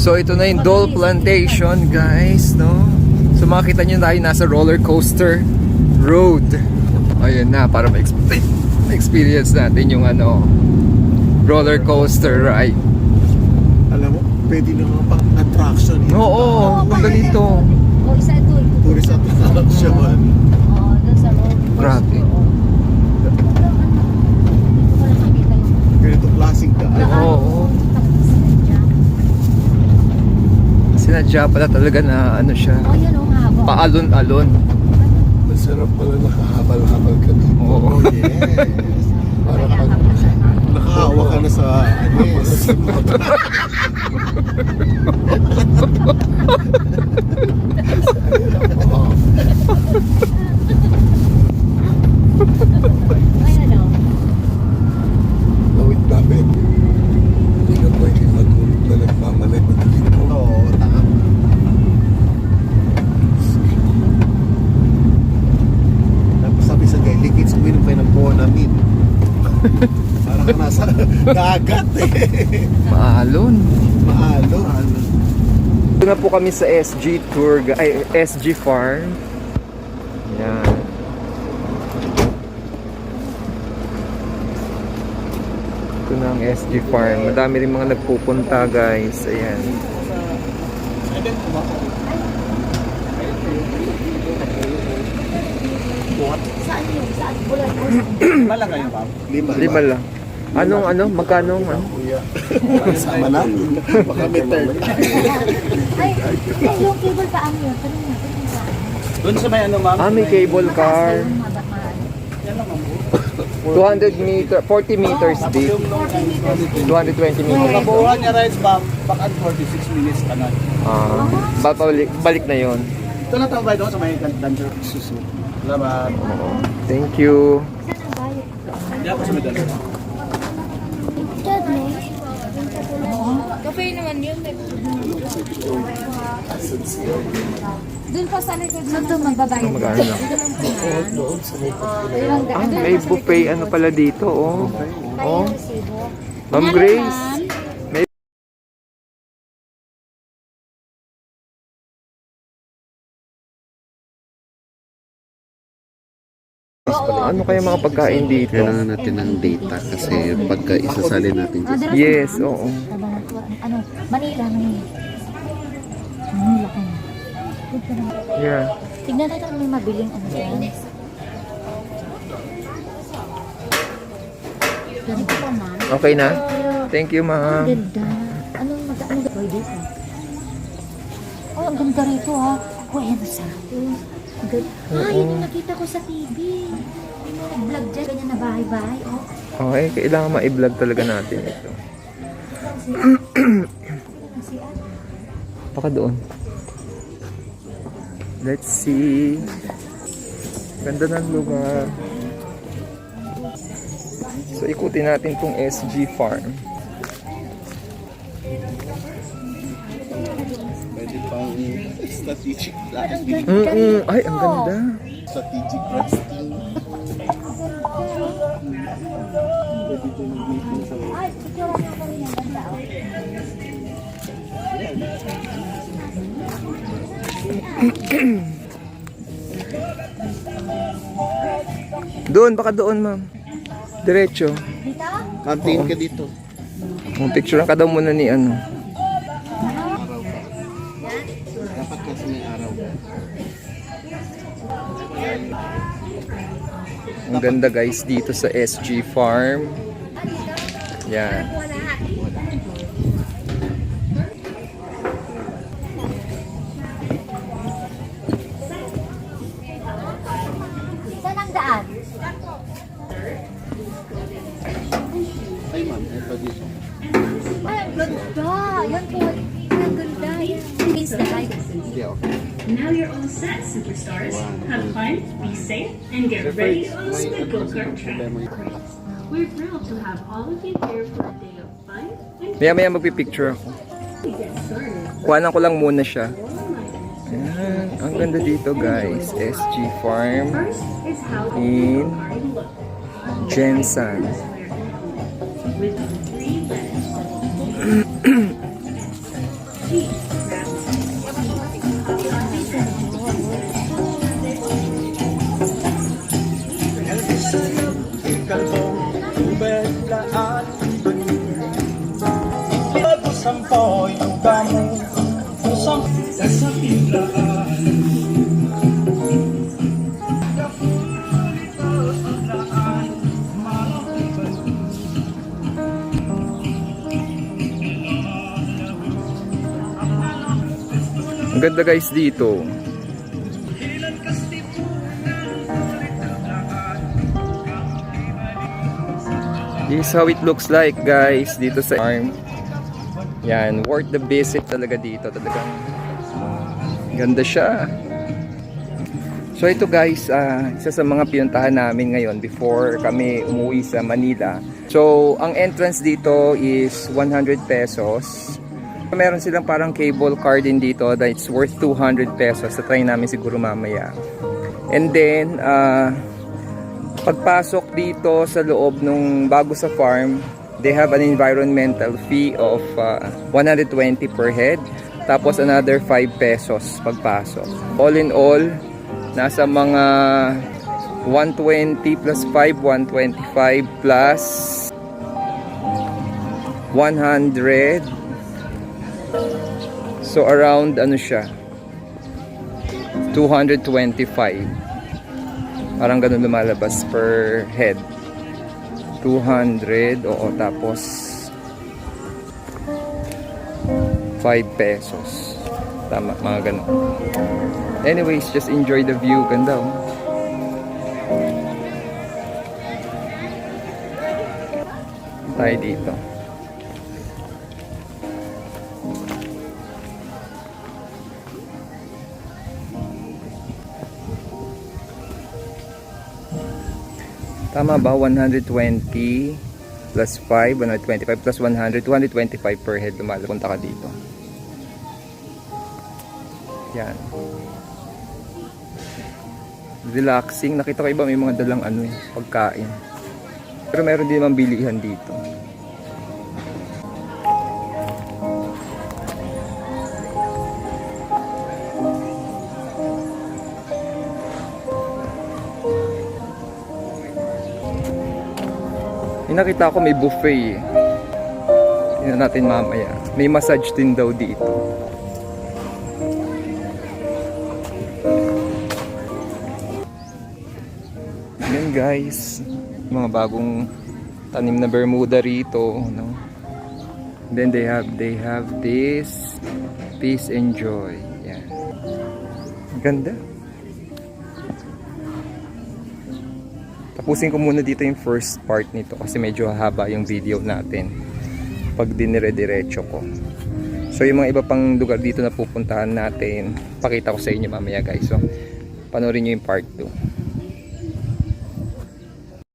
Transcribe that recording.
So ito na yung Dole Plantation, guys, no? So makita nyo tayo nasa roller coaster road. Ayun na, para ma-experience natin yung ano, roller coaster ride. Alam mo, pwede na nga pang attraction. Oo, ang ganito. O, isa ito. Tourist attraction. Oo, doon sa road. Grabe. Ganito klaseng daan. Oo. Sinadya pala talaga na ano siya, Oh, yun o, haba. paalon-alon. Masarap pala nakahabal-habal ka dito. Oo. Yes. Para pag nakahawa ka na sa yes. Ayan o. Lawit namin. Hindi ka pwede matulog na nagmamalay dito. Oo, tama. Tapos sabi sa guy, likids, uminom kayo ng Bonamine. Parang ka nasa dagat eh. Maalon. Maalo. Ito na po kami sa SG Tour, ay SG Farm. Yan. Ito na ang SG Farm. Madami rin mga nagpupunta, guys. Ayan. Saan yun? Saan? Bulan mo? Mala kayo, ma'am? Lima lang. Anong ano? Magkano? Ano? Sama na? Baka may third. Ay, yung cable pa ano yun? Tanong mo, tanong mo. Doon sa may ano, ma'am? Ah, may cable car. 200 meter, 40 meters deep. 220 meters. Kabuuan niya rides, ma'am. Back and 46 minutes ka na. Ah, balik na yon. Ito na tambay doon sa may Dancer Susu. Salamat. Thank you. Saan ang bayad? Hindi ako sa may Dancer. Dad, may? Cafe naman yun. Doon pa sa likod. Saan ito magbabayad? Magkano lang? Ilang Ah, may buffet ano pala dito, oh. Oh, resibo? Ma'am Grace. Ano kaya mga pagkain dito? Kailangan natin ng data kasi pagka isasali natin dyan. Yes, oo. Ano? Manila, Manila. Manila ka na. Yeah. Tignan natin kung may mabiling ano dyan. Ganito pa, ma'am. Okay na? Thank you, Ang ma'am. ganda. Anong magkano gawin dito? Oh, ang ganda rito ha. Oh, ayan ang sarap. Ang ganda. Ah, yun yung nakita ko sa TV. Yung mga vlog dyan, ganyan na bahay-bahay. Oh, Okay, kailangan ma-vlog talaga natin ito. Baka doon. Let's see. Ganda ng lugar. So, ikutin natin tong SG Farm. Pwede pang strategic plan. Ay, ang ganda. Strategic resting. ay, picture niya ko rin yung ganda. Oh. Doon, baka doon, ma'am. Diretso. Dito? Kantiin ka dito. Picture ka daw muna ni ano. Dapat kasi may araw. Ang ganda, guys, dito sa SG Farm. Yan. Saan ang daan? Ay ma'am, ito dito. Ay, ang ganda. Yan po. Ay, ang ganda. Yan. Against the light. Hindi ako. Now you're all set, superstars. Have fun, be safe, and get ready to own the go-kart track. We're thrilled to have all of you here for a day of fun and Maya-maya magpipicture ako. to get started. Kuhanan ko lang muna siya. Ayan. Ang ganda dito, guys. SG Farm First is how the in go-kart look. Jensen. With 3 legs. G Ang ganda guys dito. This is how it looks like guys dito sa farm. Yan, worth the visit talaga dito. Talagang ganda siya. So ito guys, isa sa mga pinuntahan namin ngayon before kami umuwi sa Manila. So ang entrance dito is 100 pesos. Meron silang parang cable car din dito that it's worth 200 pesos. So try namin siguro mamaya. And then, pagpasok dito sa loob nung bago sa farm, they have an environmental fee of 120 per head. Tapos another 5 pesos pagpasok. All in all, nasa mga 120 plus 5, 125 plus 100. So around ano siya, 225. Parang ganun lumalabas per head. 200, oo, tapos 5 pesos. Tama, mga ganun. Anyways, just enjoy the view. Ganda, oh. Tayo dito. Tama ba? 120 plus 5, 125 plus 100, 225 per head lumalapunta ka dito. Yan. Relaxing. Nakita ko iba may mga dalang pagkain. Pero meron din naman bilihan dito. Nakita ko may buffet. Tingnan natin mamaya. May massage din daw dito. Yan guys, mga bagong tanim na Bermuda rito, no? Then they have this Peace and Joy. Yan. Ganda. Tapusin ko muna dito yung first part nito kasi medyo haba yung video natin pag dinire-diretso ko. So yung mga iba pang lugar dito na pupuntahan natin, pakita ko sa inyo mamaya guys. So panoorin nyo yung part 2.